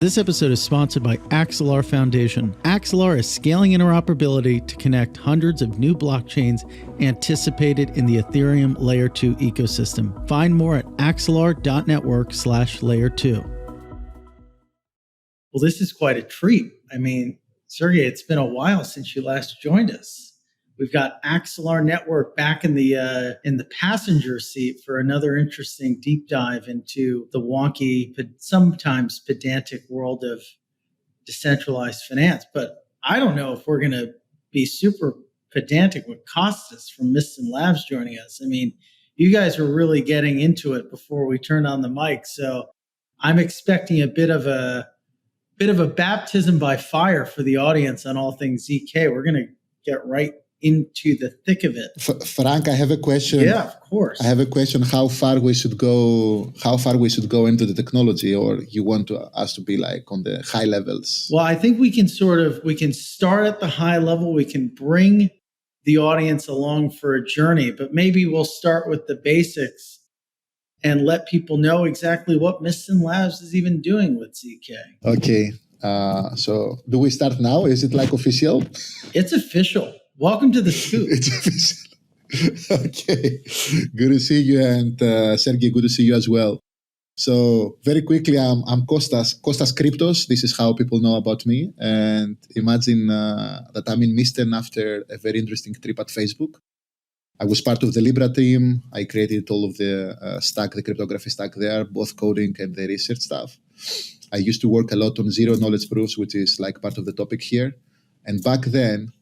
This episode is sponsored by Axelar Foundation. Axelar is scaling interoperability to connect hundreds of new blockchains anticipated in the Ethereum Layer 2 ecosystem. Find more at axelar.network/layer2. Well, this is quite a treat. I mean, Sergey, it's been a while since you last joined us. We've got Axelar Network back in the passenger seat for another interesting deep dive into the wonky, but sometimes pedantic world of decentralized finance. But I don't know if we're going to be super pedantic with Kostas from Mysten Labs joining us. I mean, you guys were really getting into it before we turned on the mic, so I'm expecting a bit of a baptism by fire for the audience on all things ZK. We're going to get right into the thick of it. Frank, I have a question. Yeah, of course. I have a question. How far we should go into the technology, or you want us to be like on the high levels? Well, I think we can start at the high level. We can bring the audience along for a journey, but maybe we'll start with the basics and let people know exactly what Mysten Labs is even doing with ZK. Okay. So do we start now? Is it like official? It's official. Welcome to the scoop. It's official. Okay. Good to see you, and Sergey, good to see you as well. So very quickly, I'm Kostas Cryptos. This is how people know about me. And imagine that I'm in Mysten after a very interesting trip at Facebook. I was part of the Libra team. I created all of the the cryptography stack there, both coding and the research stuff. I used to work a lot on zero knowledge proofs, which is like part of the topic here. And back then,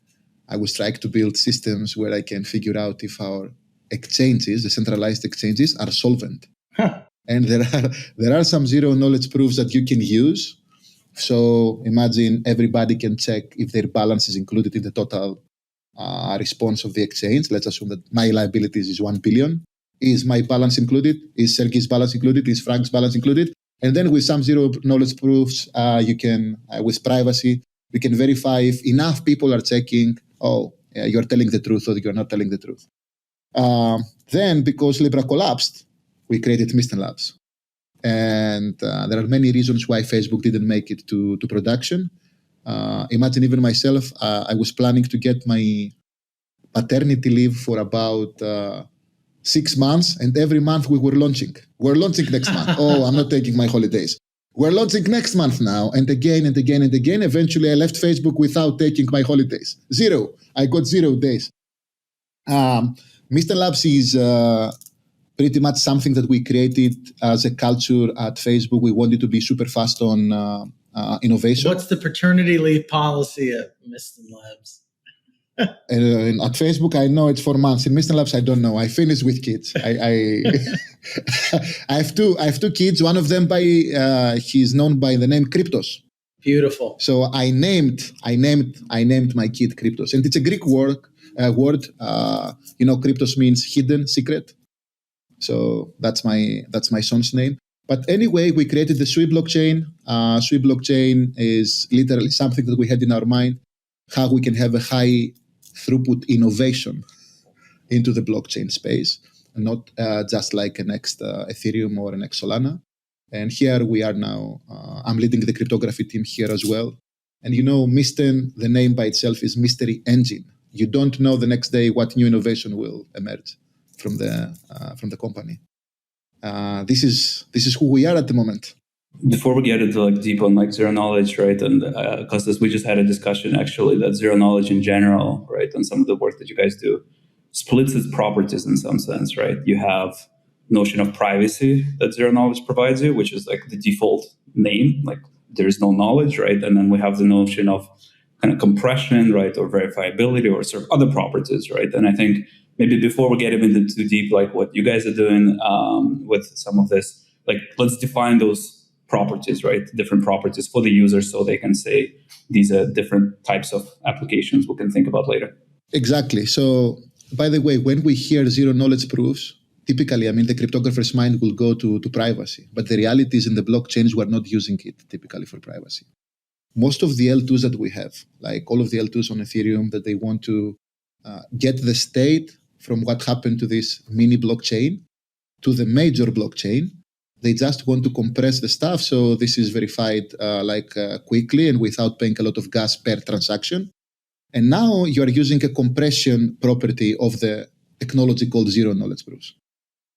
I was trying to build systems where I can figure out if our exchanges, the centralized exchanges, are solvent. Huh. And there are some zero knowledge proofs that you can use. So imagine everybody can check if their balance is included in the total response of the exchange. Let's assume that my liabilities is 1 billion. Is my balance included? Is Sergey's balance included? Is Frank's balance included? And then with some zero knowledge proofs, you can, with privacy, we can verify if enough people are checking, you're telling the truth or you're not telling the truth. Then, because Libra collapsed, we created Mysten Labs. And there are many reasons why Facebook didn't make it to production. Imagine even myself, I was planning to get my paternity leave for about 6 months, and every month we were launching. We're launching next month. I'm not taking my holidays. We're launching next month now, and again and again and again. Eventually, I left Facebook without taking my holidays. Zero. I got 0 days. Mysten Labs is pretty much something that we created as a culture at Facebook. We wanted to be super fast on innovation. What's the paternity leave policy at Mysten Labs? At Facebook, I know it's 4 months. In Mysten Labs, I don't know. I finished with kids. I have two kids. One of them he's known by the name Cryptos. Beautiful. So I named my kid Cryptos, and it's a Greek word. Cryptos means hidden, secret. So that's my son's name. But anyway, we created the Sui blockchain. Sui blockchain is literally something that we had in our mind, how we can have a high throughput innovation into the blockchain space, and not just like a next Ethereum or an next Solana. And here we are now. I'm leading the cryptography team here as well. And Mysten, the name by itself is mystery engine. You don't know the next day what new innovation will emerge from the company. This is who we are at the moment. Before we get into deep on zero knowledge, right? And Kostas, we just had a discussion actually that zero knowledge in general, right, and some of the work that you guys do splits its properties in some sense, right? You have notion of privacy that zero knowledge provides you, which is the default name, there is no knowledge, right? And then we have the notion of kind of compression, right, or verifiability, or sort of other properties, right? And I think maybe before we get into too deep, what you guys are doing with some of this, let's define those properties, right? Different properties for the user, so they can say these are different types of applications we can think about later. Exactly. So, by the way, when we hear zero knowledge proofs, typically, the cryptographer's mind will go to privacy. But the reality is in the blockchains, we're not using it typically for privacy. Most of the L2s that we have, like all of the L2s on Ethereum, that they want to get the state from what happened to this mini blockchain to the major blockchain, They just want to compress the stuff. So this is verified quickly and without paying a lot of gas per transaction. And now you are using a compression property of the technology called zero knowledge proofs.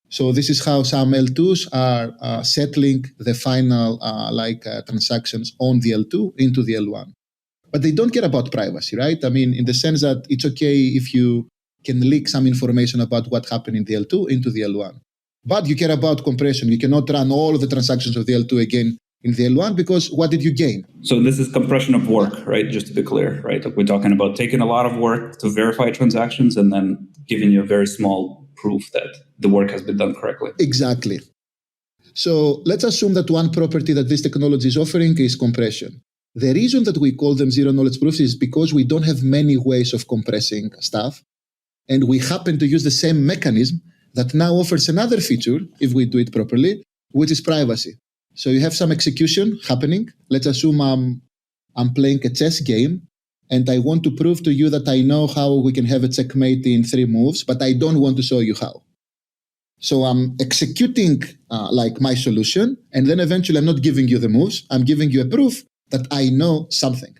So this is how some L2s are settling the final transactions on the L2 into the L1. But they don't care about privacy, right? I mean, in the sense that it's okay if you can leak some information about what happened in the L2 into the L1. But you care about compression. You cannot run all of the transactions of the L2 again in the L1 because what did you gain? So this is compression of work, right? Just to be clear, right? We're talking about taking a lot of work to verify transactions and then giving you a very small proof that the work has been done correctly. Exactly. So let's assume that one property that this technology is offering is compression. The reason that we call them zero knowledge proofs is because we don't have many ways of compressing stuff. And we happen to use the same mechanism that now offers another feature, if we do it properly, which is privacy. So you have some execution happening. Let's assume I'm playing a chess game, and I want to prove to you that I know how we can have a checkmate in 3 moves, but I don't want to show you how. So I'm executing my solution, and then eventually I'm not giving you the moves. I'm giving you a proof that I know something.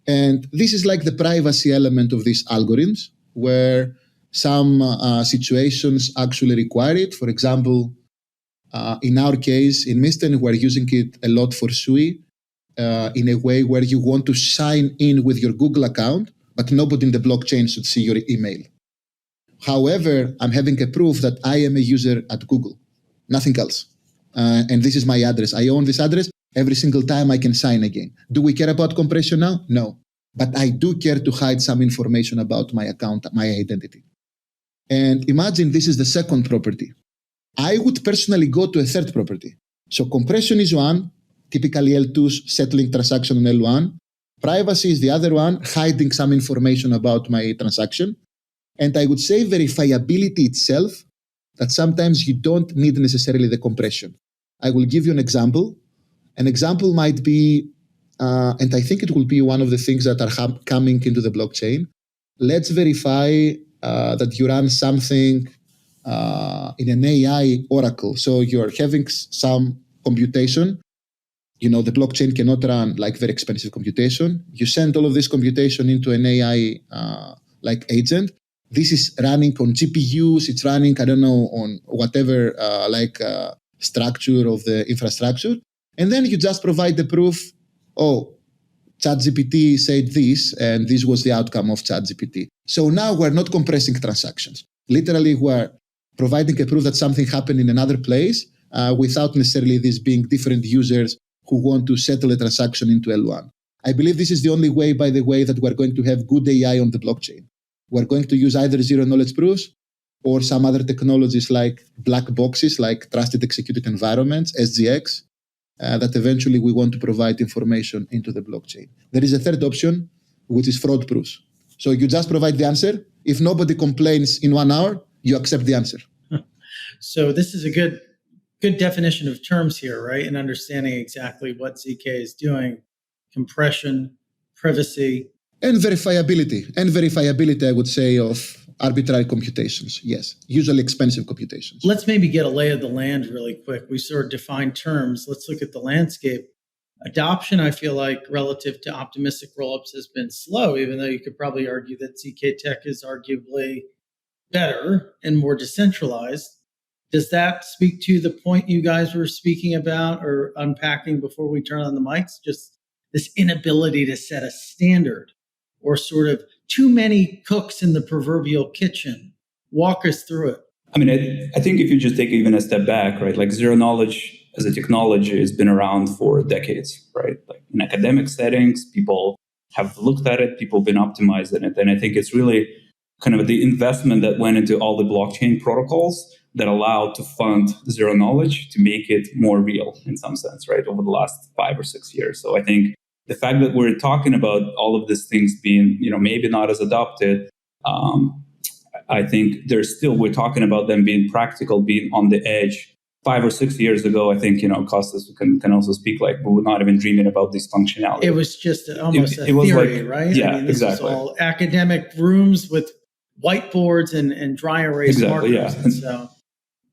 And this is like the privacy element of these algorithms, where some situations actually require it. For example, in our case, in Mysten, we're using it a lot for SUI in a way where you want to sign in with your Google account, but nobody in the blockchain should see your email. However, I'm having a proof that I am a user at Google, nothing else. And this is my address. I own this address. Every single time I can sign again. Do we care about compression now? No. But I do care to hide some information about my account, my identity. And imagine this is the second property. I would personally go to a third property. So compression is one, typically L2's settling transaction on L1. Privacy is the other one, hiding some information about my transaction. And I would say verifiability itself, that sometimes you don't need necessarily the compression. I will give you an example. An example might be, and I think it will be one of the things that are coming into the blockchain. Let's verify that you run something in an AI oracle. So you're having some computation. You know, the blockchain cannot run like very expensive computation. You send all of this computation into an AI agent. This is running on GPUs. It's running, I don't know, on whatever structure of the infrastructure. And then you just provide the proof, oh, ChatGPT said this, and this was the outcome of ChatGPT. So now we're not compressing transactions. Literally, we're providing a proof that something happened in another place without necessarily this being different users who want to settle a transaction into L1. I believe this is the only way, by the way, that we're going to have good AI on the blockchain. We're going to use either zero knowledge proofs or some other technologies like black boxes, like trusted executed environments, SGX, that eventually we want to provide information into the blockchain. There is a third option, which is fraud proofs. So you just provide the answer. If nobody complains in 1 hour, you accept the answer. So this is a good definition of terms here, right? And understanding exactly what ZK is doing, compression, privacy. And verifiability, I would say, of arbitrary computations. Yes, usually expensive computations. Let's maybe get a lay of the land really quick. We sort of defined terms. Let's look at the landscape. Adoption, I feel like, relative to optimistic rollups has been slow, even though you could probably argue that ZK Tech is arguably better and more decentralized. Does that speak to the point you guys were speaking about or unpacking before we turn on the mics? Just this inability to set a standard, or sort of too many cooks in the proverbial kitchen. Walk us through it. I mean, I think if you just take even a step back, right, like zero knowledge as a technology has been around for decades, right? Like in academic settings, people have looked at it, people have been optimizing it. And I think it's really kind of the investment that went into all the blockchain protocols that allowed to fund zero knowledge to make it more real in some sense, right, over the last 5 or 6 years. So I think the fact that we're talking about all of these things being, maybe not as adopted, I think we're talking about them being practical, being on the edge. 5 or 6 years ago, I think, Kostas can also speak, like, we were not even dreaming about this functionality. It was just almost a theory, right? Yeah, I mean, this exactly. was all academic rooms with whiteboards and dry erase markers. Yeah. And so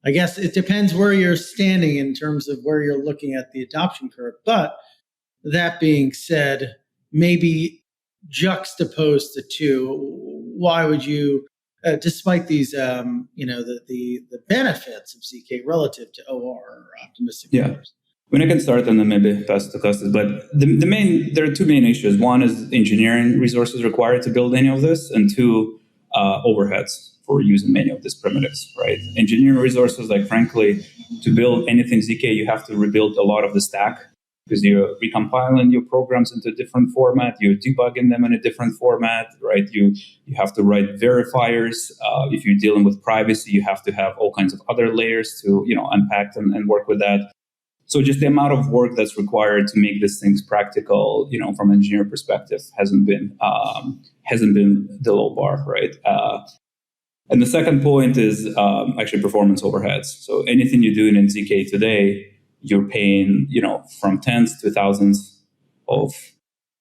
I guess it depends where you're standing in terms of where you're looking at the adoption curve. But that being said, maybe juxtaposed the two, why would you, despite these, the benefits of ZK relative to OR or optimistic numbers? When I can start and then maybe pass to Kostas, but there are two main issues. One is engineering resources required to build any of this, and two, overheads for using many of these primitives, right? Engineering resources, like frankly, to build anything ZK, you have to rebuild a lot of the stack because you're recompiling your programs into a different format, you're debugging them in a different format, right? You have to write verifiers. If you're dealing with privacy, you have to have all kinds of other layers to unpack and work with that. So just the amount of work that's required to make these things practical, from an engineer perspective, hasn't been the low bar, right? And the second point is actually performance overheads. So anything you're doing in ZK today, you're paying, from tens to thousands of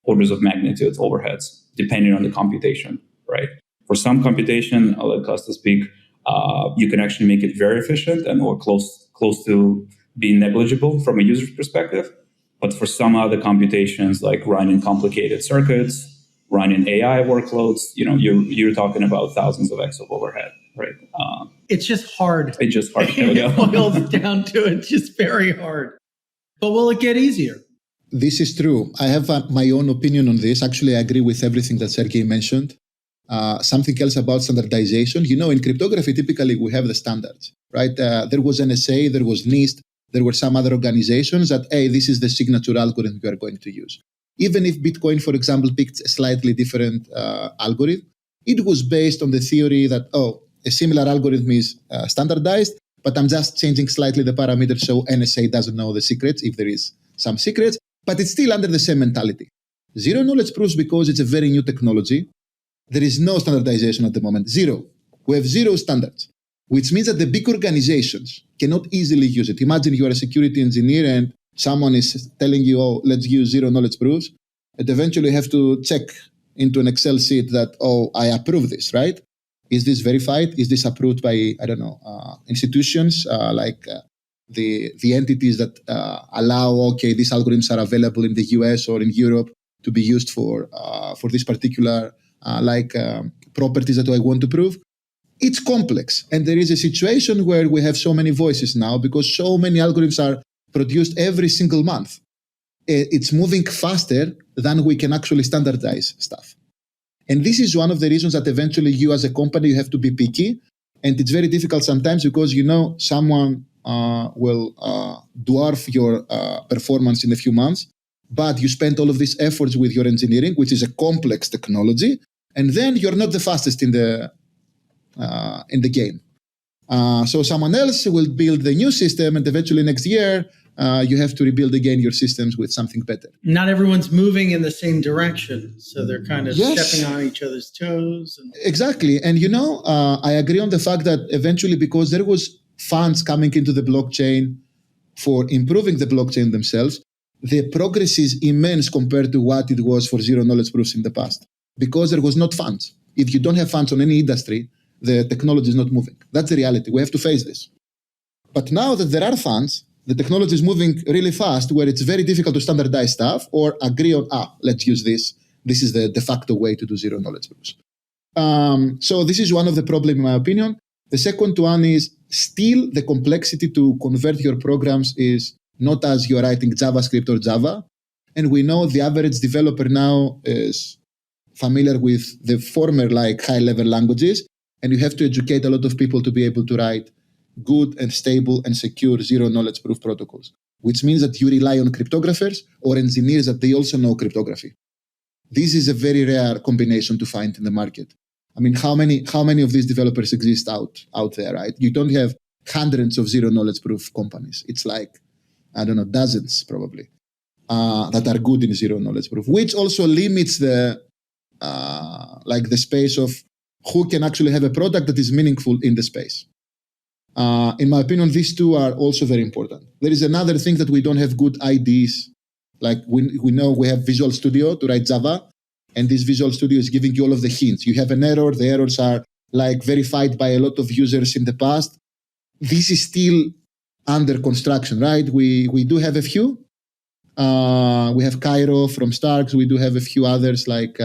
orders of magnitude overheads, depending on the computation, right? For some computation, I'll let Kostas speak, you can actually make it very efficient and or close to being negligible from a user's perspective. But for some other computations, like running complicated circuits, running AI workloads, you're talking about thousands of X of overhead, right? It's just hard. It's just hard. It boils down to it. It's just very hard. But will it get easier? This is true. I have my own opinion on this. Actually, I agree with everything that Sergey mentioned. Something else about standardization. In cryptography, typically we have the standards, right? There was NSA, there was NIST, there were some other organizations that, hey, this is the signature algorithm we are going to use. Even if Bitcoin, for example, picked a slightly different algorithm, it was based on the theory that, a similar algorithm is standardized, but I'm just changing slightly the parameters so NSA doesn't know the secrets, if there is some secrets, but it's still under the same mentality. Zero knowledge proofs, because it's a very new technology, there is no standardization at the moment. Zero. We have zero standards, which means that the big organizations cannot easily use it. Imagine you are a security engineer and someone is telling you, let's use zero knowledge proofs. And eventually you have to check into an Excel sheet that, I approve this, right? Is this verified? Is this approved by, institutions like the entities that allow, these algorithms are available in the US or in Europe to be used for this particular properties that I want to prove? It's complex. And there is a situation where we have so many voices now because so many algorithms are produced every single month. It's moving faster than we can actually standardize stuff. And this is one of the reasons that eventually you as a company, you have to be picky. And it's very difficult sometimes because, someone will dwarf your performance in a few months, but you spend all of these efforts with your engineering, which is a complex technology, and then you're not the fastest in the game. So someone else will build the new system, and eventually next year, you have to rebuild again your systems with something better. Not everyone's moving in the same direction, so they're kind of stepping on each other's toes. Exactly. And, I agree on the fact that eventually, because there was funds coming into the blockchain for improving the blockchain themselves, the progress is immense compared to what it was for zero knowledge proofs in the past, because there was not funds. If you don't have funds on any industry, the technology is not moving. That's the reality. We have to face this. But now that there are funds, the technology is moving really fast, where it's very difficult to standardize stuff or agree on, let's use this. This is the de facto way to do zero knowledge proofs. So this is one of the problems, in my opinion. The second one is still the complexity to convert your programs is not as you're writing JavaScript or Java. And we know the average developer now is familiar with the former high-level languages, and you have to educate a lot of people to be able to write good and stable and secure zero-knowledge proof protocols, which means that you rely on cryptographers or engineers that they also know cryptography. This is a very rare combination to find in the market. I mean, how many of these developers exist out there, right? You don't have hundreds of zero-knowledge proof companies. It's dozens probably that are good in zero-knowledge proof, which also limits the space of who can actually have a product that is meaningful in the space. In my opinion, these two are also very important. There is another thing that we don't have good IDs. Like we know we have Visual Studio to write Java, and this Visual Studio is giving you all of the hints. You have an error. The errors are verified by a lot of users in the past. this is still under construction, right? We do have a few. We have Cairo from Starks. We do have a few others like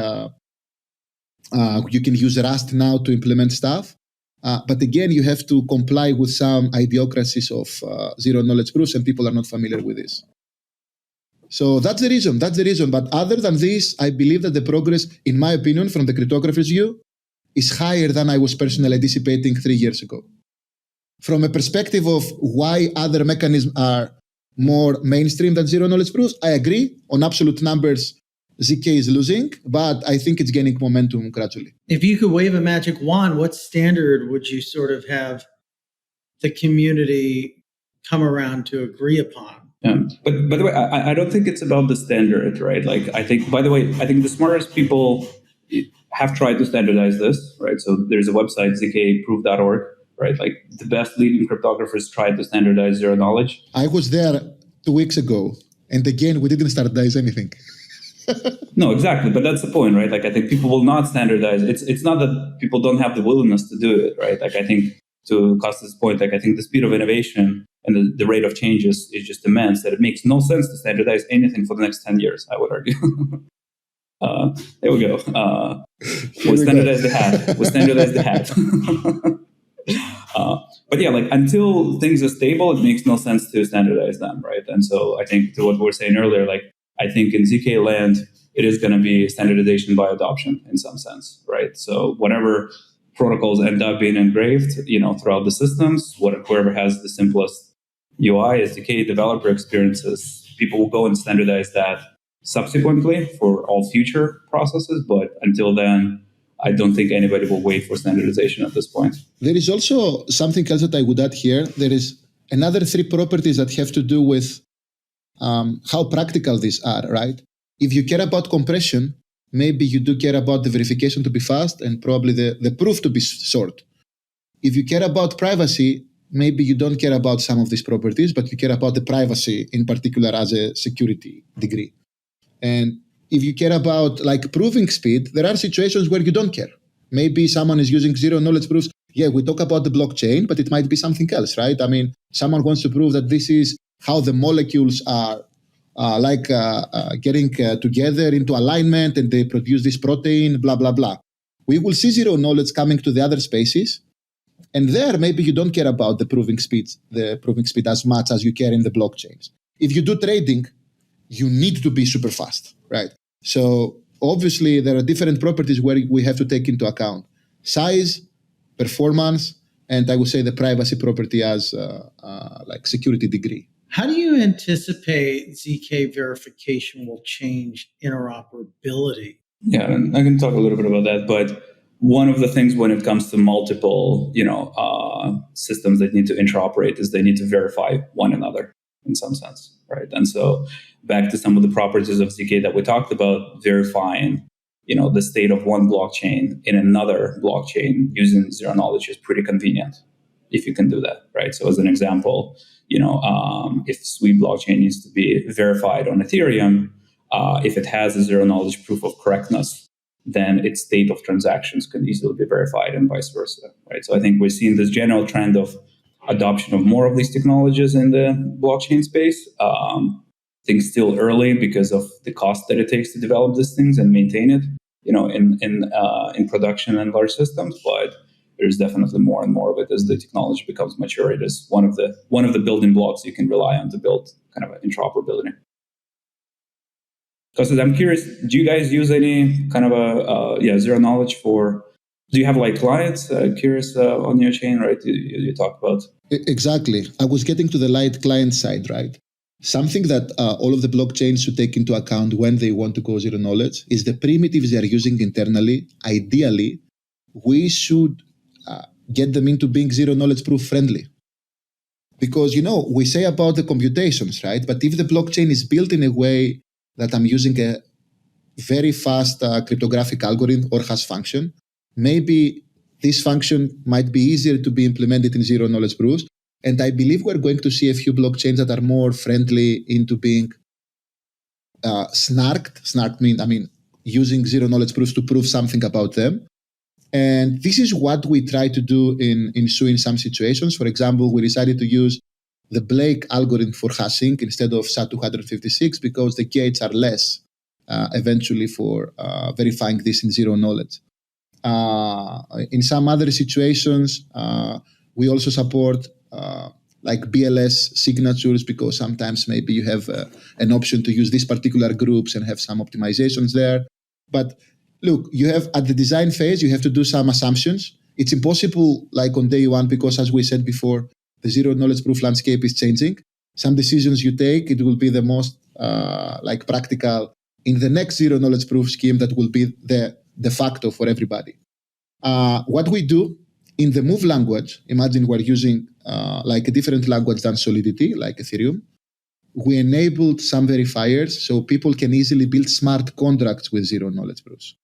you can use Rust now to implement stuff. But again, you have to comply with some idiocracies of zero knowledge proofs, and people are not familiar with this. So that's the reason. But other than this, I believe that the progress, in my opinion, from the cryptographer's view, is higher than I was personally anticipating 3 years ago. From a perspective of why other mechanisms are more mainstream than zero knowledge proofs, I agree. On absolute numbers, ZK is losing, but I think it's gaining momentum gradually. If you could wave a magic wand, what standard would you sort of have the community come around to agree upon? Yeah. But by the way, I don't think it's about the standard, right? Like, I think, by the way, I think the smartest people have tried to standardize this, right? So there's a website, zkproof.org, right? Like the best leading cryptographers tried to standardize zero knowledge. I was there 2 weeks ago, and again, we didn't standardize anything. No, exactly. But that's the point, right? Like, I think people will not standardize. It's not that people don't have the willingness to do it, right? Like, I think to Kostas' point, like, I think the speed of innovation and the rate of changes is just immense, that it makes no sense to standardize anything for the next 10 years, I would argue. There we go. We'll standardize the hat. But yeah, like, until things are stable, it makes no sense to standardize them, right? And so I think to what we were saying earlier, like, I think in ZK land, it is going to be standardization by adoption in some sense, right? So whatever protocols end up being engraved, throughout the systems, whoever has the simplest UI, SDK, developer experiences, people will go and standardize that subsequently for all future processes. But until then, I don't think anybody will wait for standardization at this point. There is also something else that I would add here. There is another 3 properties that have to do with how practical these are, right? If you care about compression, maybe you do care about the verification to be fast and probably the proof to be short. If you care about privacy, maybe you don't care about some of these properties, but you care about the privacy in particular as a security degree. And if you care about like proving speed, there are situations where you don't care. Maybe someone is using zero knowledge proofs. Yeah, we talk about the blockchain, but it might be something else, right? I mean, someone wants to prove that this is how the molecules are getting together into alignment and they produce this protein, blah, blah, blah. We will see zero knowledge coming to the other spaces. And there, maybe you don't care about the proving speed as much as you care in the blockchains. If you do trading, you need to be super fast, right? So obviously, there are different properties where we have to take into account size, performance, and I would say the privacy property as like security degree. How do you anticipate ZK verification will change interoperability? Yeah, and I can talk a little bit about that. But one of the things when it comes to multiple, systems that need to interoperate is they need to verify one another in some sense, right? And so back to some of the properties of ZK that we talked about, verifying, the state of one blockchain in another blockchain using zero knowledge is pretty convenient if you can do that, right? So as an example, if Sweep blockchain needs to be verified on Ethereum, if it has a zero knowledge proof of correctness, then its state of transactions can easily be verified and vice versa, right? So I think we're seeing this general trend of adoption of more of these technologies in the blockchain space. I think still early because of the cost that it takes to develop these things and maintain it, in production and large systems, but there's definitely more and more of it as the technology becomes mature. It is one of the building blocks you can rely on to build kind of interoperability. Because I'm curious, do you guys use any kind of zero knowledge for? Do you have like clients? Curious on your chain, right? You talked about exactly. I was getting to the light client side, right? Something that all of the blockchains should take into account when they want to go zero knowledge is the primitives they are using internally. Ideally, we should get them into being zero knowledge proof friendly. Because, we say about the computations, right? But if the blockchain is built in a way that I'm using a very fast cryptographic algorithm or hash function, maybe this function might be easier to be implemented in zero knowledge proofs. And I believe we're going to see a few blockchains that are more friendly into being snarked. Snarked means, using zero knowledge proofs to prove something about them. And this is what we try to do in SUI in some situations. For example, we decided to use the Blake algorithm for hashing instead of SHA-256 because the gates are less eventually for verifying this in zero knowledge. In some other situations, we also support like BLS signatures because sometimes maybe you have an option to use these particular groups and have some optimizations there. But look, you have at the design phase, you have to do some assumptions. It's impossible like on day one because as we said before, the zero knowledge proof landscape is changing. Some decisions you take, it will be the most like practical in the next zero knowledge proof scheme that will be the de facto for everybody. What we do in the move language, imagine we're using like a different language than Solidity, like Ethereum. We enabled some verifiers so people can easily build smart contracts with zero knowledge proofs.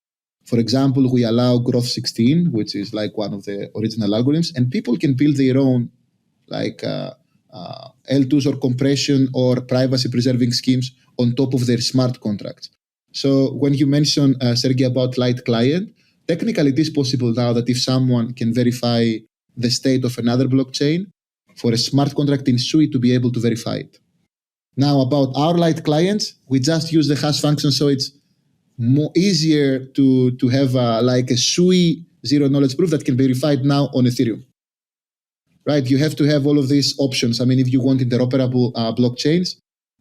For example, we allow Growth 16, which is like one of the original algorithms, and people can build their own like L2s or compression or privacy preserving schemes on top of their smart contracts. So when you mention, Sergey, about light client, technically it is possible now that if someone can verify the state of another blockchain for a smart contract in SUI to be able to verify it. Now about our light clients, we just use the hash function so it's more easier to have like a SUI zero knowledge proof that can be verified now on Ethereum. Right, you have to have all of these options. I mean, if you want interoperable blockchains,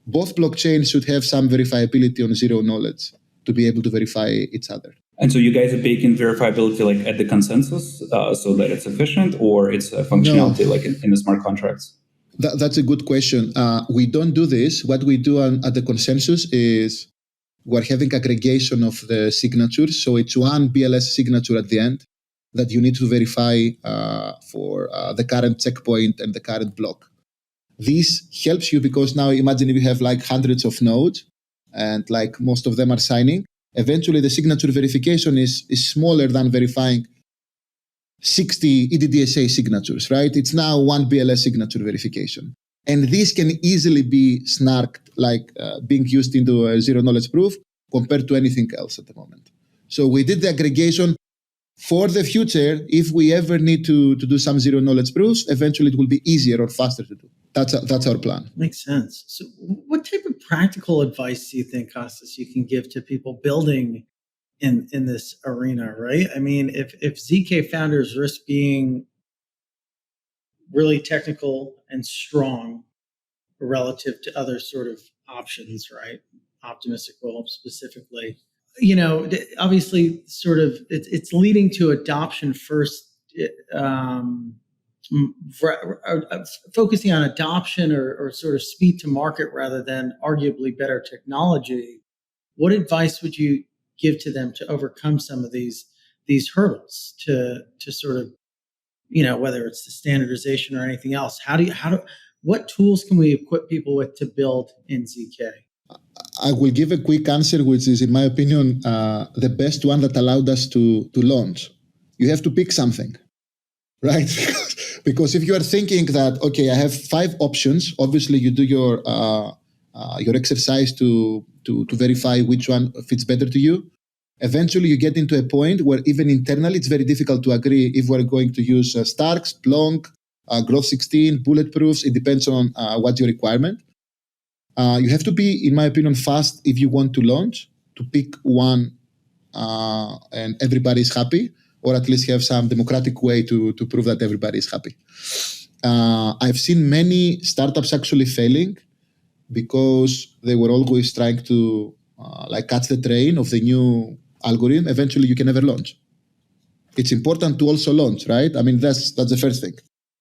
both blockchains should have some verifiability on zero knowledge to be able to verify each other. And so you guys are baking verifiability like at the consensus so that it's efficient, or it's a functionality like in the smart contracts? That's a good question. We don't do this. What we do at the consensus is we're having aggregation of the signatures. So it's one BLS signature at the end that you need to verify for the current checkpoint and the current block. This helps you because now imagine if you have like hundreds of nodes and like most of them are signing. Eventually the signature verification is smaller than verifying 60 EDDSA signatures, right? It's now one BLS signature verification. And this can easily be snarked, like being used into a zero knowledge proof compared to anything else at the moment. So we did the aggregation for the future. If we ever need to do some zero knowledge proofs, eventually it will be easier or faster to do. That's our plan. Makes sense. So what type of practical advice do you think, Kostas, you can give to people building in this arena, right? I mean, if ZK founders risk being really technical and strong relative to other sort of options, right? Optimistic roll-up specifically, you know, obviously sort of it's leading to adoption first, focusing on adoption or sort of speed to market rather than arguably better technology. What advice would you give to them to overcome some of these hurdles to sort of, you know, whether it's the standardization or anything else? What tools can we equip people with to build in ZK? I will give a quick answer, which is, in my opinion, the best one that allowed us to launch. You have to pick something, right? Because if you are thinking that, okay, I have 5 options, obviously you do your exercise to verify which one fits better to you. Eventually you get into a point where even internally it's very difficult to agree if we're going to use Starks, Plonk, Growth 16, Bulletproofs. It depends on what's your requirement. You have to be, in my opinion, fast if you want to launch, to pick one and everybody's happy, or at least have some democratic way to prove that everybody is happy. I've seen many startups actually failing because they were always trying to like catch the train of the new algorithm. Eventually you can never launch. It's important to also launch, right? I mean, that's the first thing.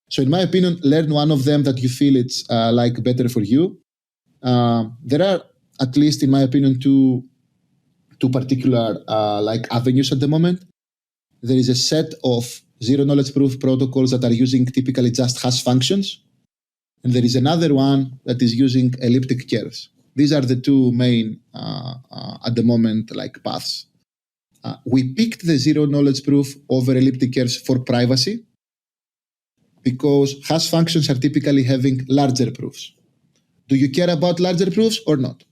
So in my opinion, learn one of them that you feel it's like better for you. There are, at least in my opinion, two particular like avenues at the moment. There is a set of zero knowledge proof protocols that are using typically just hash functions. And there is another one that is using elliptic curves. These are the two main, at the moment, like paths. We picked the zero knowledge proof over elliptic curves for privacy because hash functions are typically having larger proofs. Do you care about larger proofs or not?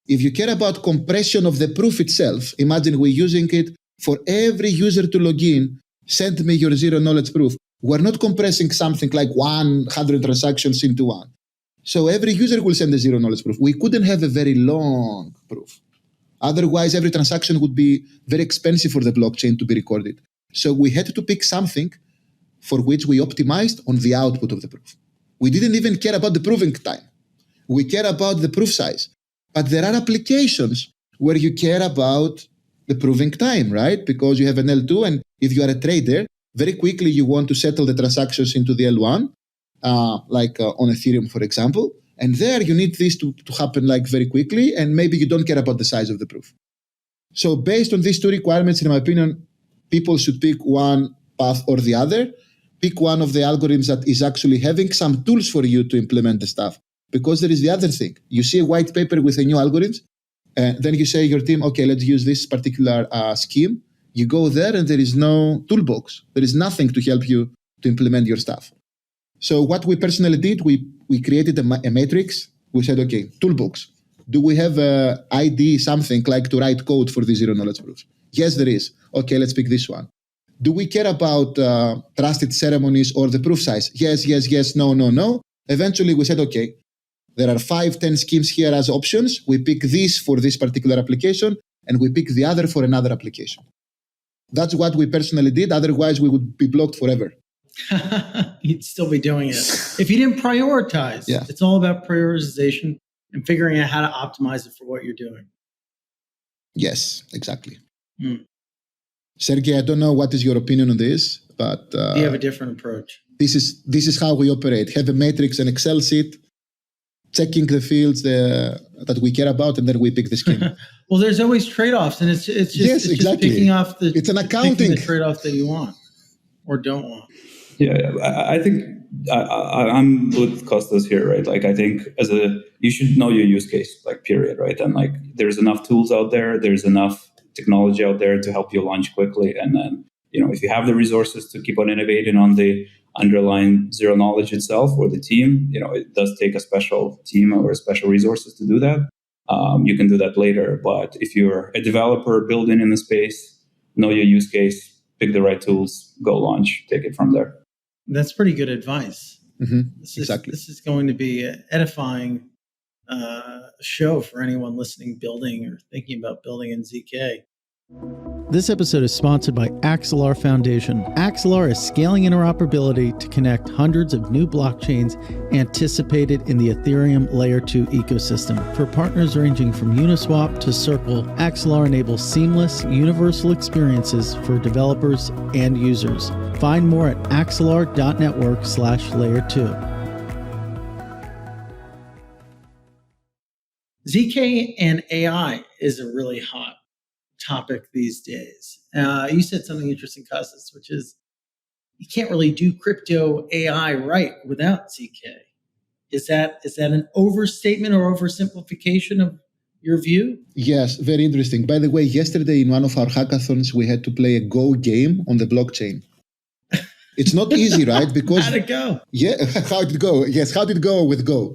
If you care about compression of the proof itself, imagine we're using it for every user to log in Send me your zero knowledge proof. We're not compressing something like 100 transactions into one. So every user will send a zero knowledge proof. We couldn't have a very long proof. Otherwise, every transaction would be very expensive for the blockchain to be recorded. So we had to pick something for which we optimized on the output of the proof. We didn't even care about the proving time. We care about the proof size. But there are applications where you care about the proving time, right? Because you have an L2, and if you are a trader, very quickly you want to settle the transactions into the L1, on Ethereum, for example. And there you need this to happen like very quickly, and maybe you don't care about the size of the proof. So based on these two requirements, in my opinion, people should pick one path or the other. Pick one of the algorithms that is actually having some tools for you to implement the stuff. Because there is the other thing. You see a white paper with a new algorithm, then you say your team, okay, let's use this particular scheme. You go there and there is no toolbox. There is nothing to help you to implement your stuff. So what we personally did, we created a matrix. We said, okay, toolbox. Do we have a ID, something like to write code for the zero knowledge proofs? Yes, there is. Okay, let's pick this one. Do we care about trusted ceremonies or the proof size? Yes, no. Eventually we said, okay, there are 5-10 schemes here as options. We pick this for this particular application, and we pick the other for another application. That's what we personally did. Otherwise, we would be blocked forever. You'd still be doing it. If you didn't prioritize, It's all about prioritization and figuring out how to optimize it for what you're doing. Yes, exactly. Sergey, I don't know what is your opinion on this, but... you have a different approach. This is how we operate. Have a matrix, an Excel sheet, checking the fields that we care about, and then we pick the scheme. Well, there's always trade-offs, and it's just just picking off it's an accounting the trade-off that you want or don't want. Yeah. I think I'm with Kostas here, right? Like, I think you should know your use case, like, period, right? And like, there's enough tools out there, there's enough technology out there to help you launch quickly, and then if you have the resources to keep on innovating on the underlying zero knowledge itself or the team, it does take a special team or special resources to do that. You can do that later. But if you're a developer building in the space, know your use case, pick the right tools, go launch, take it from there. That's pretty good advice. Exactly. This is going to be an edifying show for anyone listening, building or thinking about building in ZK. This episode is sponsored by Axelar Foundation. Axelar is scaling interoperability to connect hundreds of new blockchains anticipated in the Ethereum Layer 2 ecosystem. For partners ranging from Uniswap to Circle, Axelar enables seamless, universal experiences for developers and users. Find more at axelar.network/layer2. ZK and AI is a really hot topic these days. You said something interesting, Kostas, which is you can't really do crypto AI right without ZK. Is that an overstatement or oversimplification of your view? Yes, very interesting. By the way, yesterday in one of our hackathons, we had to play a Go game on the blockchain. It's not easy, right? Because how'd it go? Yeah, how did it go? Yes, how did it go with Go?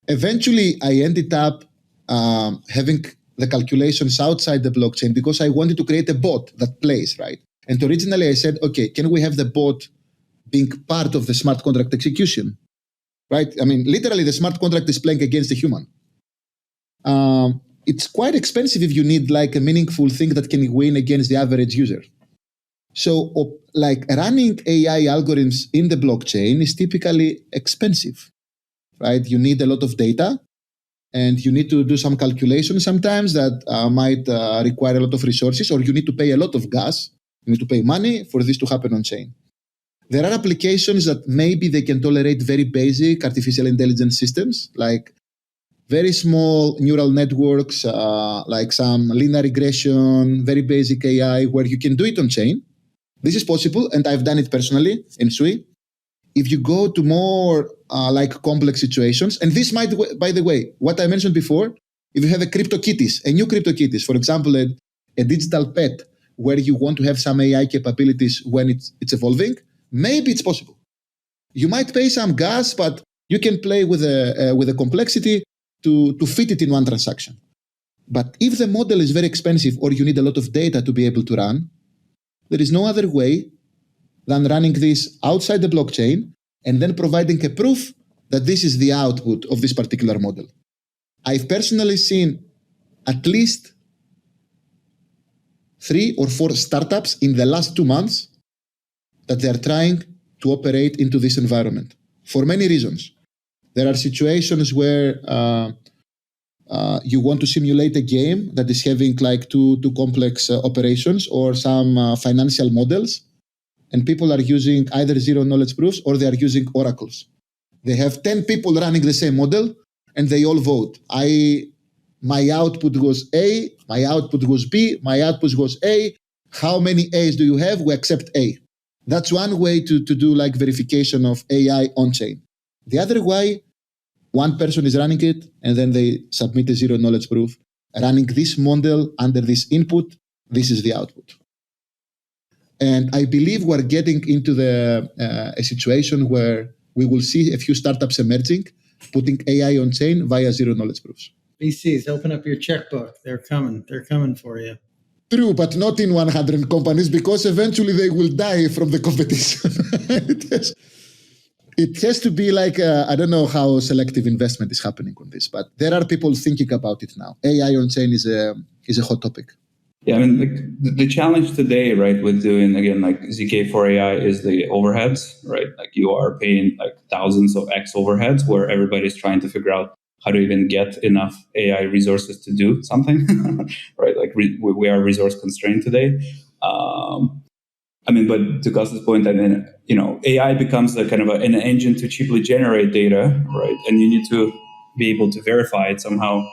Eventually, I ended up having the calculations outside the blockchain because I wanted to create a bot that plays, right? And originally I said, okay, can we have the bot being part of the smart contract execution, right? I mean, literally the smart contract is playing against the human. It's quite expensive if you need like a meaningful thing that can win against the average user. So like running AI algorithms in the blockchain is typically expensive, right? You need a lot of data. And you need to do some calculations sometimes that might require a lot of resources, or you need to pay a lot of gas. You need to pay money for this to happen on chain. There are applications that maybe they can tolerate very basic artificial intelligence systems, like very small neural networks, like some linear regression, very basic AI, where you can do it on chain. This is possible, and I've done it personally in Sui. If you go to more like complex situations, and this might, by the way, what I mentioned before, if you have a new CryptoKitties, for example, a digital pet where you want to have some AI capabilities when it's evolving, maybe it's possible. You might pay some gas, but you can play with the complexity to fit it in one transaction. But if the model is very expensive or you need a lot of data to be able to run, there is no other way than running this outside the blockchain and then providing a proof that this is the output of this particular model. I've personally seen at least 3 or 4 startups in the last 2 months that they are trying to operate into this environment for many reasons. There are situations where you want to simulate a game that is having like too complex operations or some financial models, and people are using either zero knowledge proofs or they are using oracles. They have 10 people running the same model and they all vote. My output was A, my output was B, my output was A. How many A's do you have? We accept A. That's one way to do like verification of AI on chain. The other way, one person is running it and then they submit a zero knowledge proof. Running this model under this input, this is the output. And I believe we're getting into a situation where we will see a few startups emerging, putting AI on chain via zero knowledge proofs. VCs, open up your checkbook. They're coming. They're coming for you. True, but not in 100 companies because eventually they will die from the competition. It has to be like, I don't know how selective investment is happening on this, but there are people thinking about it now. AI on chain is a hot topic. Yeah, I mean, like the challenge today, right, with doing, again, like ZK for AI is the overheads, right? Like you are paying like thousands of X overheads where everybody's trying to figure out how to even get enough AI resources to do something, right? Like we are resource constrained today. I mean, but to Kostas' point, I mean, AI becomes a kind of an engine to cheaply generate data, right? And you need to be able to verify it somehow.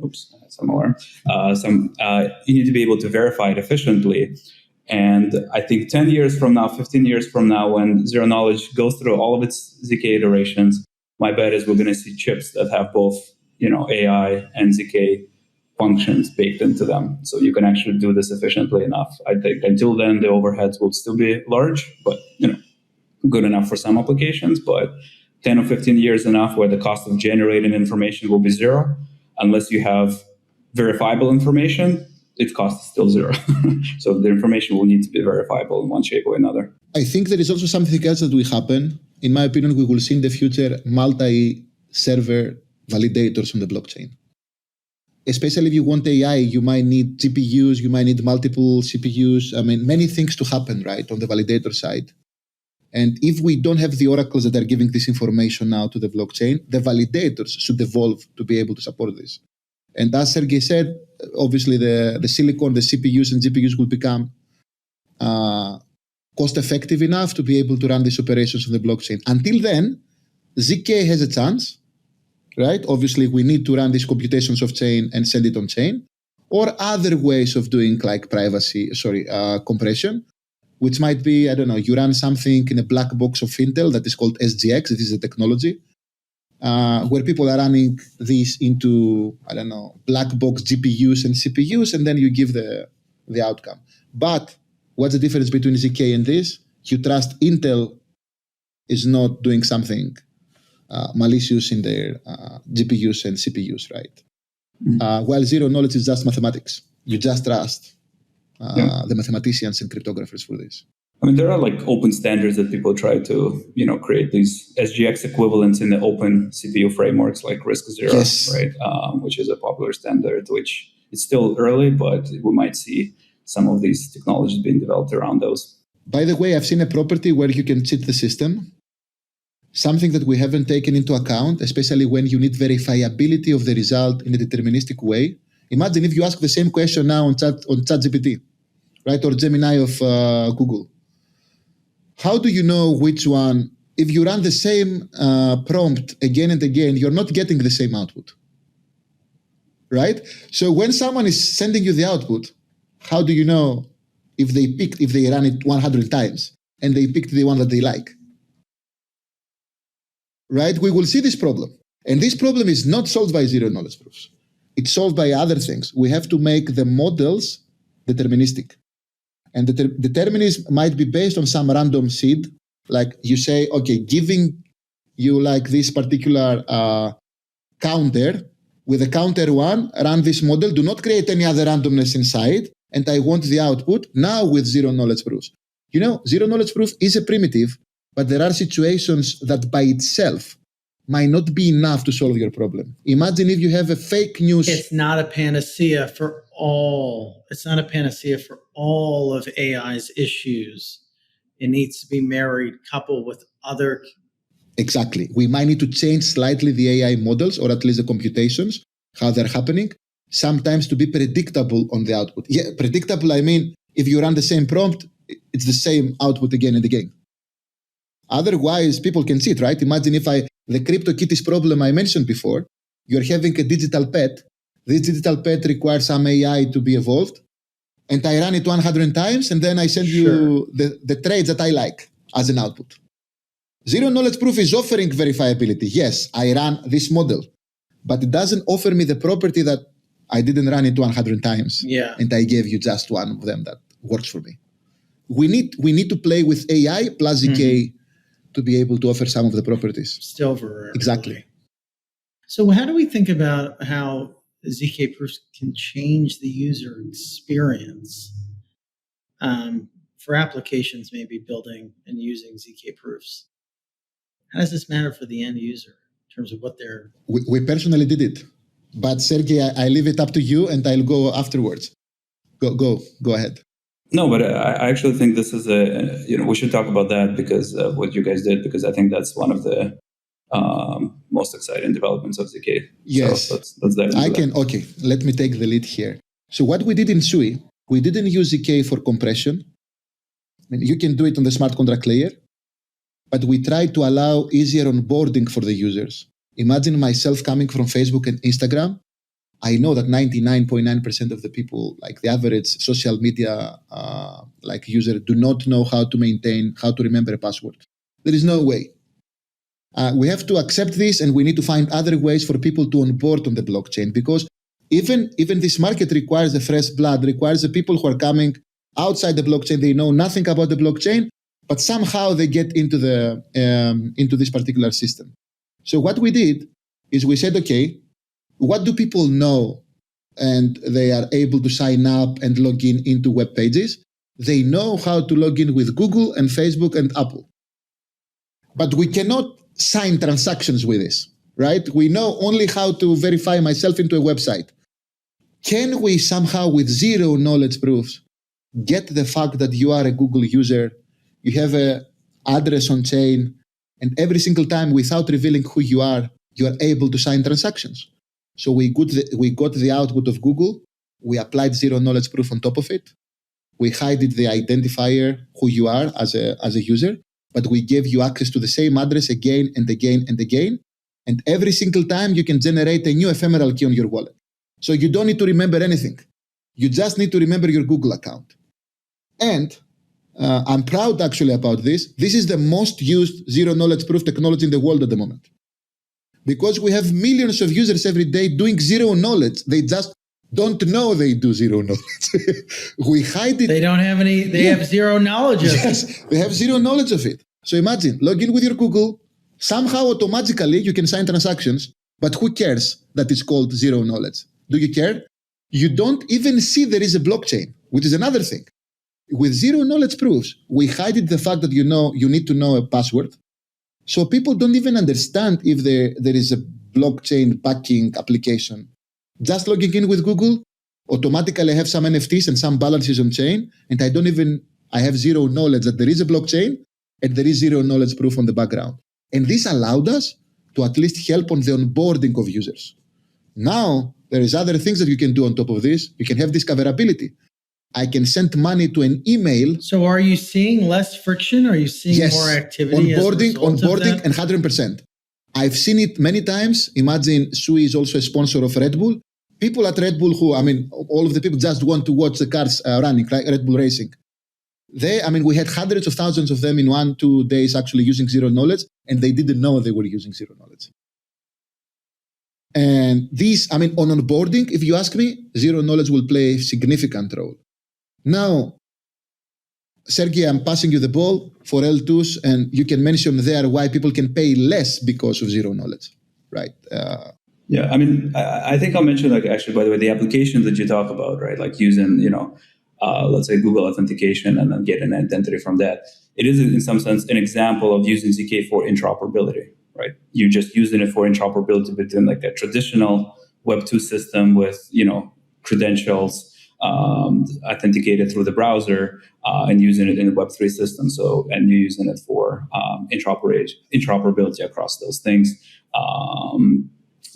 Oops, some alarm. You need to be able to verify it efficiently. And I think 10 years from now, 15 years from now, when zero knowledge goes through all of its ZK iterations, my bet is we're going to see chips that have both, AI and ZK functions baked into them. So you can actually do this efficiently enough. I think until then, the overheads will still be large, but, good enough for some applications. But 10 or 15 years enough where the cost of generating information will be zero. Unless you have verifiable information, its cost is still zero. So the information will need to be verifiable in one shape or another. I think there is also something else that will happen. In my opinion, we will see in the future multi-server validators on the blockchain. Especially if you want AI, you might need GPUs, you might need multiple CPUs. I mean, many things to happen, right, on the validator side. And if we don't have the oracles that are giving this information now to the blockchain, the validators should evolve to be able to support this. And as Sergey said, obviously the silicon, the CPUs and GPUs will become cost-effective enough to be able to run these operations on the blockchain. Until then, ZK has a chance, right? Obviously, we need to run these computations off-chain and send it on-chain, or other ways of doing like compression, which might be, I don't know, you run something in a black box of Intel that is called SGX. It is a technology where people are running these into, I don't know, black box GPUs and CPUs, and then you give the outcome. But what's the difference between ZK and this? You trust Intel is not doing something malicious in their GPUs and CPUs, right? While zero knowledge is just mathematics. You just trust the mathematicians and cryptographers for this. I mean, there are like open standards that people try to, create these SGX equivalents in the open CPU frameworks like RISC-0, yes, right? Which is a popular standard, which it's still early, but we might see some of these technologies being developed around those. By the way, I've seen a property where you can cheat the system. Something that we haven't taken into account, especially when you need verifiability of the result in a deterministic way. Imagine if you ask the same question now on ChatGPT, right, or Gemini of Google. How do you know which one? If you run the same prompt again and again, you're not getting the same output, right? So when someone is sending you the output, how do you know if they run it 100 times and they picked the one that they like? Right? We will see this problem. And this problem is not solved by zero knowledge proofs. It's solved by other things. We have to make the models deterministic. And the determinism might be based on some random seed. Like you say, okay, giving you like this particular counter, with a counter 1, run this model. Do not create any other randomness inside. and I want the output now with zero knowledge proofs. Zero knowledge proof is a primitive, but there are situations that by itself might not be enough to solve your problem. Imagine if you have a fake news. It's not a panacea for all. It's not a panacea for all of AI's issues. It needs to be married, coupled with other. Exactly. We might need to change slightly the AI models, or at least the computations, how they're happening, sometimes to be predictable on the output. Yeah, predictable, I mean, if you run the same prompt, it's the same output again and again. Otherwise, people can see it, right? Imagine if the CryptoKitties problem I mentioned before, you're having a digital pet. This digital pet requires some AI to be evolved. And I run it 100 times, and then I send you the traits that I like as an output. Zero knowledge proof is offering verifiability. Yes, I ran this model, but it doesn't offer me the property that I didn't run it 100 times. Yeah. And I gave you just one of them that works for me. We need to play with AI plus ZK to be able to offer some of the properties. Still for exactly. So how do we think about how ZK proofs can change the user experience for applications maybe building and using ZK proofs? How does this matter for the end user in terms of what they're... We personally did it. But Sergey, I leave it up to you, and I'll go afterwards. Go ahead. No, but I actually think this is we should talk about that because of what you guys did, because I think that's one of the most exciting developments of ZK. Yes. So let's dive into that. Okay, let me take the lead here. So what we did in SUI, we didn't use ZK for compression. I mean, you can do it on the smart contract layer, but we tried to allow easier onboarding for the users. Imagine myself coming from Facebook and Instagram. I know that 99.9% of the people, like the average social media user, do not know how to remember a password. There is no way. We have to accept this, and we need to find other ways for people to onboard on the blockchain, because even this market requires the fresh blood, requires the people who are coming outside the blockchain. They know nothing about the blockchain, but somehow they get into this particular system. So what we did is we said, okay, what do people know? And they are able to sign up and log into web pages. They know how to log in with Google and Facebook and Apple. But we cannot sign transactions with this, right? We know only how to verify myself into a website. Can we somehow, with zero knowledge proofs, get the fact that you are a Google user, you have an address on chain, and every single time, without revealing who you are able to sign transactions? So we got the output of Google. We applied zero knowledge proof on top of it. We hid the identifier who you are as a user, but we gave you access to the same address again and again and again. And every single time you can generate a new ephemeral key on your wallet. So you don't need to remember anything. You just need to remember your Google account. And I'm proud actually about this. This is the most used zero knowledge proof technology in the world at the moment. Because we have millions of users every day doing zero knowledge. They just don't know they do zero knowledge. We hide it. They don't have any, they have zero knowledge of it. Yes, they have zero knowledge of it. So imagine, log in with your Google, somehow automatically you can sign transactions, but who cares that it's called zero knowledge? Do you care? You don't even see there is a blockchain, which is another thing. With zero knowledge proofs, we hide the fact that you need to know a password. So people don't even understand if there is a blockchain backing application. Just logging in with Google, automatically I have some NFTs and some balances on chain, and I have zero knowledge that there is a blockchain and there is zero knowledge proof on the background. And this allowed us to at least help on the onboarding of users. Now, there is other things that you can do on top of this. You can have discoverability. I can send money to an email. So are you seeing less friction? Are you seeing more activity? Onboarding and 100%. I've seen it many times. Imagine SUI is also a sponsor of Red Bull. People at Red Bull all of the people just want to watch the cars running, like Red Bull Racing. We had hundreds of thousands of them in 1-2 days actually using zero knowledge, and they didn't know they were using zero knowledge. And on onboarding, if you ask me, zero knowledge will play a significant role. Now, Sergey, I'm passing you the ball for L2s, and you can mention there why people can pay less because of zero knowledge, right? I think I'll mention, actually, by the way, the application that you talk about, right? Like using, let's say Google authentication and then get an identity from that. It is in some sense an example of using ZK for interoperability, right? You're just using it for interoperability between like a traditional Web 2 system with, credentials authenticated through the browser and using it in a Web 3 system. So, and you're using it for interoperability across those things.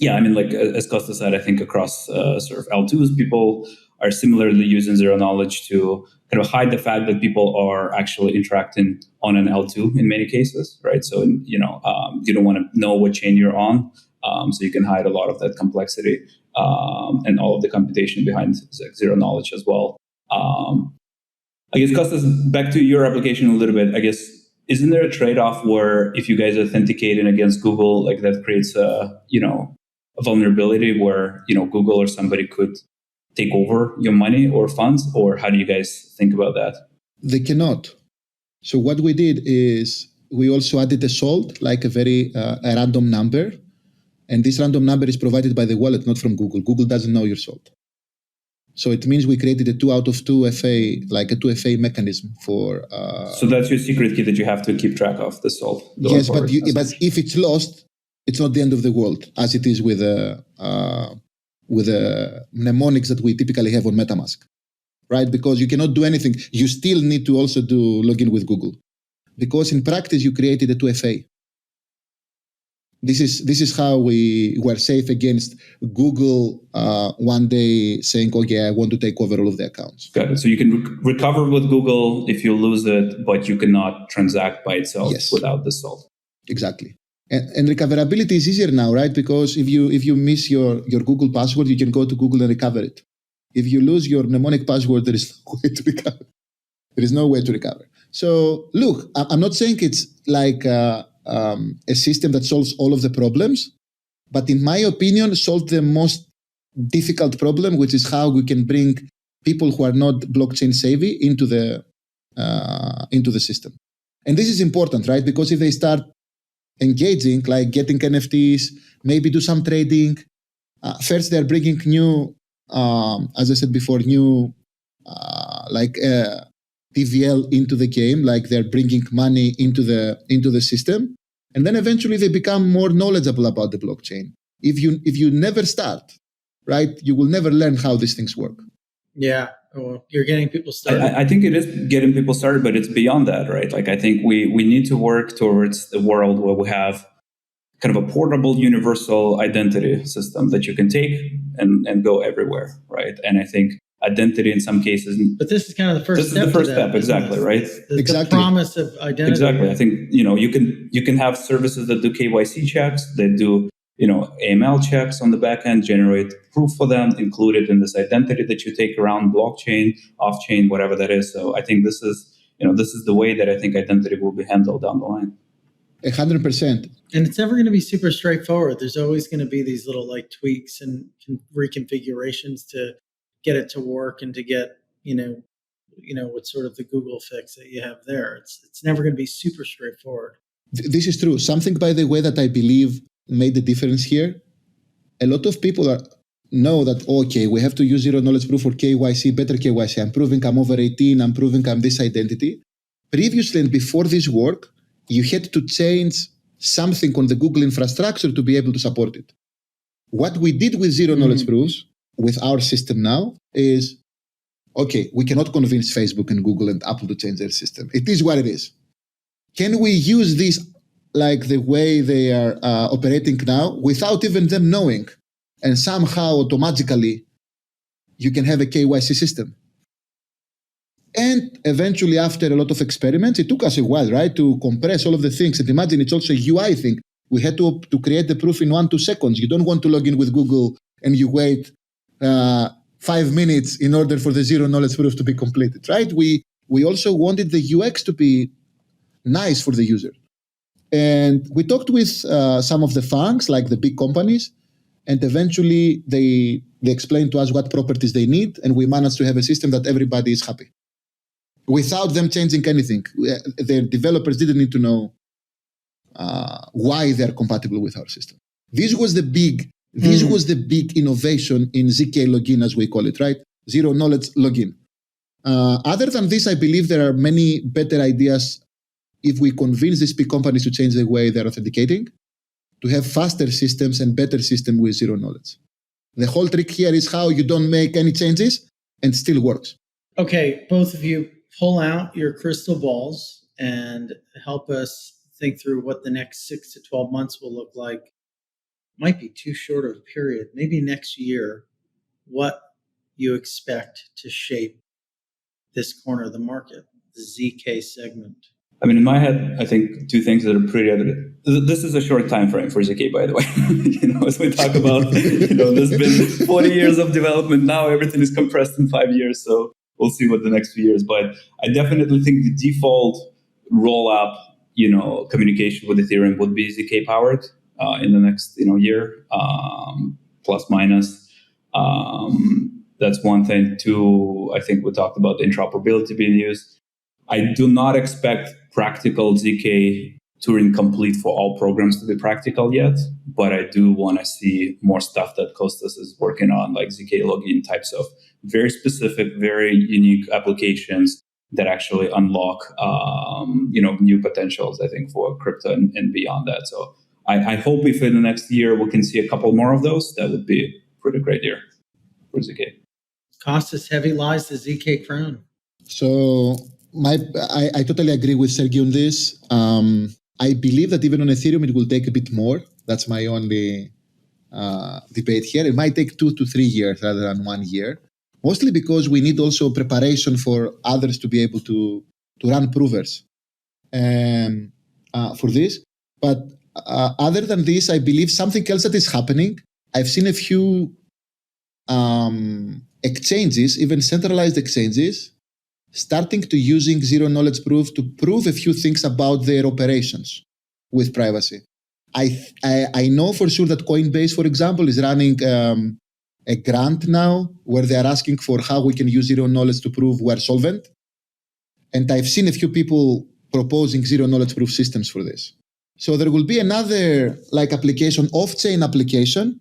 Like as Kostas said, I think across sort of L2s, people are similarly using zero knowledge to kind of hide the fact that people are actually interacting on an L2 in many cases, right? So, you don't want to know what chain you're on, so you can hide a lot of that complexity and all of the computation behind zero knowledge as well. I guess, Kostas, back to your application a little bit, I guess, isn't there a trade-off where if you guys are authenticating against Google, like that creates a vulnerability where, Google or somebody could take over your money or funds? Or how do you guys think about that? They cannot. So what we did is we also added a salt, like a very a random number. And this random number is provided by the wallet, not from Google. Google doesn't know your salt. So it means we created a 2 out of 2 FA, like a 2FA mechanism for... So that's your secret key that you have to keep track of, the salt. Yes, but if it's lost, it's not the end of the world, as it is with the mnemonics that we typically have on MetaMask, right? Because you cannot do anything. You still need to also do login with Google. Because in practice, you created a 2FA. This is how we were safe against Google one day saying, okay, I want to take over all of the accounts. Got it. So you can recover with Google if you lose it, but you cannot transact by itself without the salt. Exactly. And recoverability is easier now, right? Because if you miss your Google password, you can go to Google and recover it. If you lose your mnemonic password, there is no way to recover. There is no way to recover. So look, I'm not saying it's like a system that solves all of the problems, but in my opinion, solved the most difficult problem, which is how we can bring people who are not blockchain savvy into the system. And this is important, right? Because if they start engaging, like getting NFTs, maybe do some trading, first they're bringing new, as I said before, new TVL into the game, like they're bringing money into the system. And then eventually they become more knowledgeable about the blockchain. If you never start, right, you will never learn how these things work. Yeah, well, you're getting people started. I think it is getting people started, but it's beyond that, right? Like I think we need to work towards the world where we have kind of a portable universal identity system that you can take and go everywhere, right? And I think identity in some cases. But this is kind of the first step. This is the first step, exactly, right? The promise of identity. Exactly. I think, you can have services that do KYC checks, that do, AML checks on the back end, generate proof for them, include it in this identity that you take around blockchain, off-chain, whatever that is. So I think this is the way that I think identity will be handled down the line. 100%. And it's never going to be super straightforward. There's always going to be these little tweaks and reconfigurations to get it to work and to get, what's sort of the Google fix that you have there. It's never going to be super straightforward. This is true. Something, by the way, that I believe made the difference here. A lot of people know that, okay, we have to use zero knowledge proof for KYC, better KYC. I'm proving I'm over 18. I'm proving I'm this identity. Previously and before this work, you had to change something on the Google infrastructure to be able to support it. What we did with zero knowledge proofs with our system now is, okay, we cannot convince Facebook and Google and Apple to change their system. It is what it is. Can we use this like the way they are operating now without even them knowing? And somehow automatically you can have a KYC system. And eventually, after a lot of experiments, it took us a while, right, to compress all of the things. And imagine it's also a UI thing. We had to create the proof in 1-2 seconds. You don't want to log in with Google and you wait 5 minutes in order for the zero knowledge proof to be completed, right? We also wanted the UX to be nice for the user. And we talked with some of the funks, like the big companies, and eventually they explained to us what properties they need, and we managed to have a system that everybody is happy. Without them changing anything. Their developers didn't need to know why they're compatible with our system. This was the big innovation in ZK login, as we call it, right? Zero knowledge login. Other than this, I believe there are many better ideas if we convince these big companies to change the way they're authenticating, to have faster systems and better systems with zero knowledge. The whole trick here is how you don't make any changes and still works. Okay, both of you pull out your crystal balls and help us think through what the next 6 to 12 months will look like. Might be too short of a period, maybe next year, what you expect to shape this corner of the market, the ZK segment. I mean, in my head, I think two things that are pretty evident. This is a short time frame for ZK, by the way. As we talk about, there's been 40 years of development. Now everything is compressed in 5 years. So we'll see what the next few years. But I definitely think the default roll-up, communication with Ethereum would be ZK powered in the next, year, plus minus. That's one thing. Two, I think we talked about the interoperability being used. I do not expect practical ZK Turing complete for all programs to be practical yet, but I do want to see more stuff that Kostas is working on, like ZK login types of very specific, very unique applications that actually unlock, new potentials, I think, for crypto and beyond that. So I hope if in the next year we can see a couple more of those, that would be a pretty great year for ZK. Kostas, heavy lies the ZK crown. So I totally agree with Sergey on this. I believe that even on Ethereum, it will take a bit more. That's my only debate here. It might take 2 to 3 years rather than 1 year, mostly because we need also preparation for others to be able to run provers for this. But other than this, I believe something else that is happening. I've seen a few exchanges, even centralized exchanges, starting to using zero knowledge proof to prove a few things about their operations with privacy. I know for sure that Coinbase, for example, is running a grant now where they are asking for how we can use zero knowledge to prove we're solvent. And I've seen a few people proposing zero knowledge proof systems for this. So there will be another application, off-chain application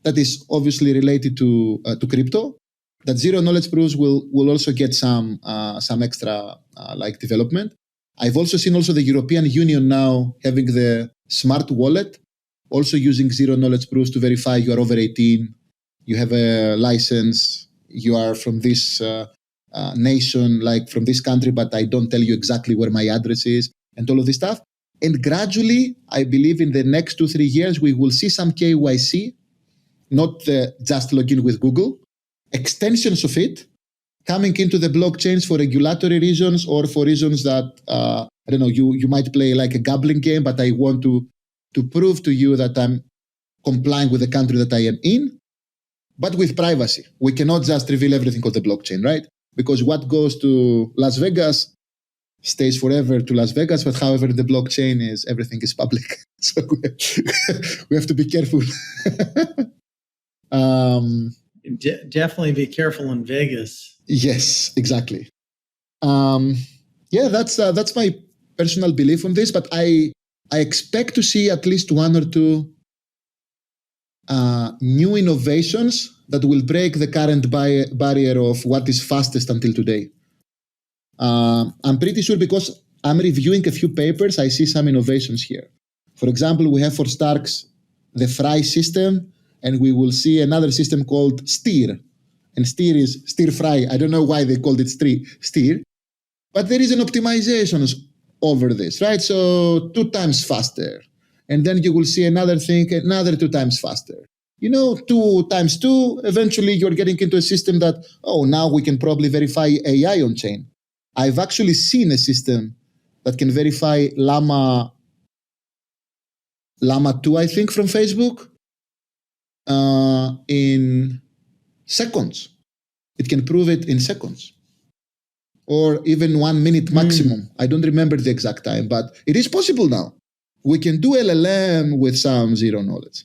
that is obviously related to crypto, that zero knowledge proofs will also get some extra development. I've also seen the European Union now having the smart wallet, also using zero knowledge proofs to verify you are over 18, you have a license, you are from this nation, from this country, but I don't tell you exactly where my address is, and all of this stuff. And gradually, I believe in the next 2-3 years, we will see some KYC, not just login with Google, extensions of it coming into the blockchains for regulatory reasons or for reasons that, you might play like a gambling game, but I want to prove to you that I'm complying with the country that I am in, but with privacy. We cannot just reveal everything on the blockchain, right? Because what goes to Las Vegas stays forever to Las Vegas, but however, the blockchain is everything is public. So we have to be careful. Definitely be careful in Vegas. Yes, exactly. That's my personal belief on this, but I expect to see at least 1 or 2 new innovations that will break the current barrier of what is fastest until today. I'm pretty sure because I'm reviewing a few papers, I see some innovations here. For example, we have for Starks the Fry system, and we will see another system called Steer. And Steer is stir-fry. I don't know why they called it Steer. But there is an optimization over this, right? So 2 times faster. And then you will see another thing, another 2 times faster. 2 times 2, eventually you're getting into a system that, now we can probably verify AI on chain. I've actually seen a system that can verify Llama 2, I think, from Facebook. In seconds. It can prove it in seconds. Or even 1 minute maximum. I don't remember the exact time, but it is possible now. We can do LLM with some zero knowledge.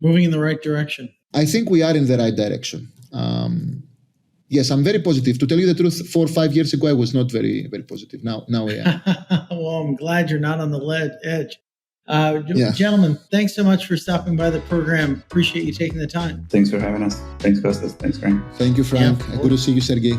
Moving in the right direction. I think we are in the right direction. Yes, I'm very positive. To tell you the truth, 4 or 5 years ago, I was not very, very positive. Now I am. Well, I'm glad you're not on the edge. Gentlemen, thanks so much for stopping by the program. Appreciate you taking the time. Thanks for having us. Thanks, Kostas. Thanks, Frank. Thank you, Frank. Good to see you, Sergey.